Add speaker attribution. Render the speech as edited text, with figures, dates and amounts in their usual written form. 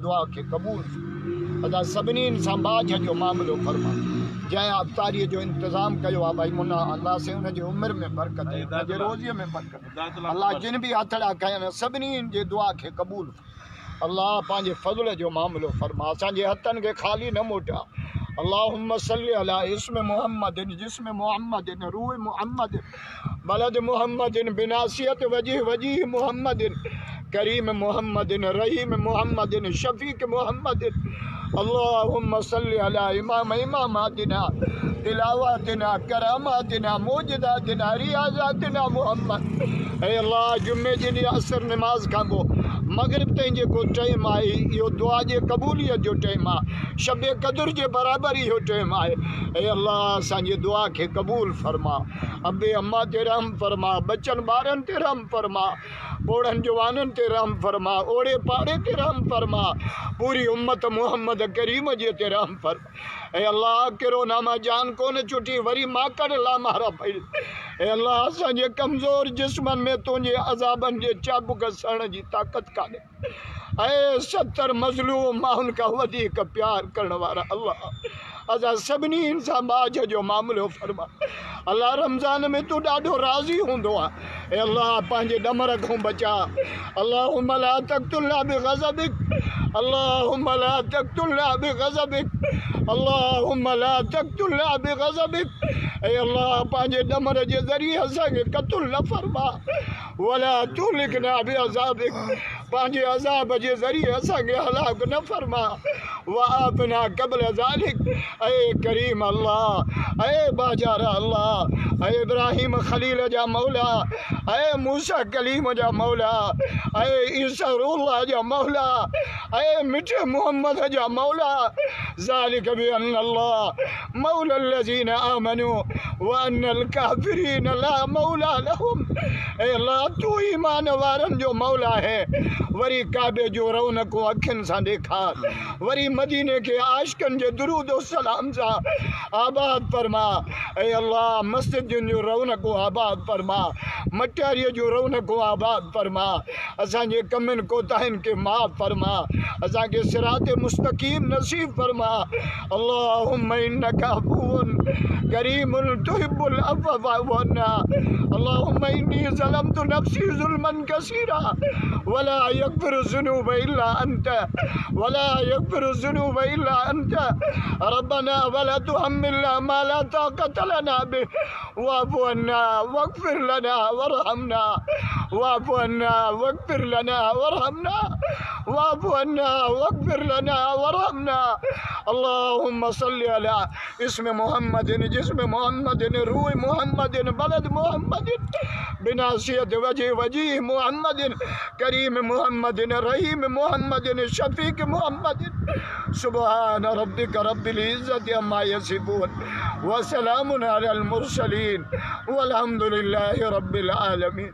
Speaker 1: दुआ के कबूल अदा सभिनी सां बाझ जो मामलो फरमा जंहिं अफ़्तारीअ जो इंतज़ाम कयो आहे भाई मुन्ना अल्लाह से उनजी उमिरि में बरकत उनजे रोज़ीअ में बरकत अल्लाह जिन बि हथड़ा कयनि सभिनी जे दुआ के कबूल अल्लाह पंहिंजे फज़ल जो मामलो फरमा असांजे हथनि खे ख़ाली न मोटा अल्लाहुम्मा सल्ली अला इस्म मुहम्मदिन जिस्म मुहम्मदिन रूह मुहम्मदिन बलद मुहम्मदिन बिनासियत वजीह वजीह मुहम्मदिन करीम मुहम्मदिन रहीम मुहम्मदिन शफीक मुहम्मदिन अल्लाहुम्मा सल्ली अला इमाम इमामातिना तिलावतिना करामातिना मौजदातिना रियाज़ातिना मुहम्मद ऐ अल्लाह जुम्मे जी ॾींहुं असर नमाज़ खां पोइ मगरिब ताईं जेको टाइम आहे इहो दुआ जे क़बूलियत जो टाइम आहे शब क़द्र जे बराबरि इहो टाइम आहे ऐं अल्लाह असांजी दुआ खे क़बूल फरमा अबे अम्मा ते रहम फरमा बचनि ॿारनि ते रहम फरमा ॿोड़नि जवाननि ते रहम फरमा ओड़े पाड़े ते रहम फरमा पूरी उम्मत मुहम्मद करीम जे ते रहम फरमा ऐं अल्लाह कहिड़ो नामा जान कोन छुटी वरी माकड़ लामारा पई ऐं अल्लाह असांजे कमज़ोर जिस्मनि में तुंहिंजे अज़ाबनि जे चाबुक सड़न जी ताक़त कान्हे ऐं 70 मज़लूम माण्हुनि खां वधीक प्यार करण वारा अल्लाह असां सभिनी सां बाझ जो मामलो फरमा अल्लाह रमज़ान में तूं ॾाढो राज़ी हूंदो आहे ऐं अल्लाह पंहिंजे ॾमर खां बचा अल्लाहुम्मा ला तक़्तुलना बिग़ज़बिक अल्लाहुम्मा ला तक़्तुलना बिग़ज़बिक अल्लाहुम्मा ला तक़्तुलना बिग़ज़बिक ऐं अल्लाह पंहिंजे ॾमर जे ज़रिए असांखे क़त्ल न फरमा वला तुहलिकना बिअज़ाबिक पंहिंजे अज़ाब जे ज़रिए असांखे हलाक न फरमा वआफ़ना क़ब्ल ज़ालिक ऐ करीम अल्लाह ऐ बाजार अल्लाह ऐ इब्राहिम खलील जा मौला ऐ मूसा कलीम जा मौला ऐ ईसा रूहुल्लाह जा मौला ऐ मिठे मोहम्मद जा मौला ज़ालिक बिअन्न अल्लाह मौला अल्लज़ीना आमनू व अन्नल काफ़िरीन ला मौला लहुम ऐ अल्लाह तू ईमान वारनि जो मौला है वरी काबे जो रौनक अखियुनि सां ॾेखार वरी मदीने के आशिकनि जे दुरूद सलाम सां आबाद फरमा ऐ अल्लाह मस्जिदुनि जो रौनक आबाद फरमा मटियारीअ जो रौनक आबाद फरमा असांजे कमनि कोताहिनि के माफ़ फरमा असांखे सिरात मुस्तक़ीम नसीब फरमा अल्लाहुम्मा इन्नका अफ़ुव्वुन करीमुन तुहिब्बुल अफ़्व फ़अफ़ु अन्ना अल्लाहुम्मा इन्नी ज़लमतु नफ़्सी ज़ुल्मन कसीरा वला यग़फ़िरु ज़ुनूब इल्ला अंत वला यग़फ़िरु ज़ुनूब इल्ला अंत रब्बना वला तुहम्मिलना मा ला ताक़त लना बिहि वाफ़ु अन्ना वग़फ़िर लना वरहमना वाफ़ु अन्ना वग़फ़िर लना वरहमना वाफ़ु अन्ना वग़फ़िर लना वरहमना अल्लाहुम्मा सल्लि अला इस्म मुहम्मदिन जिस्म मुहम्मदिन रूह मुहम्मदिन बलद मुहम्मदिन बिनासियत वजीह वजीह मुहम्मदिन करीम मुहम्मदिन रहीम मुहम्मदिन शफीक मुहम्मदिन सुबहान रब्बिक रब्बिल इज़्ज़ति अम्मा यसिफून व सलामुन अलल मुरसलीन वल्हम्दुलिल्लाहि रब्बिल आलमीन।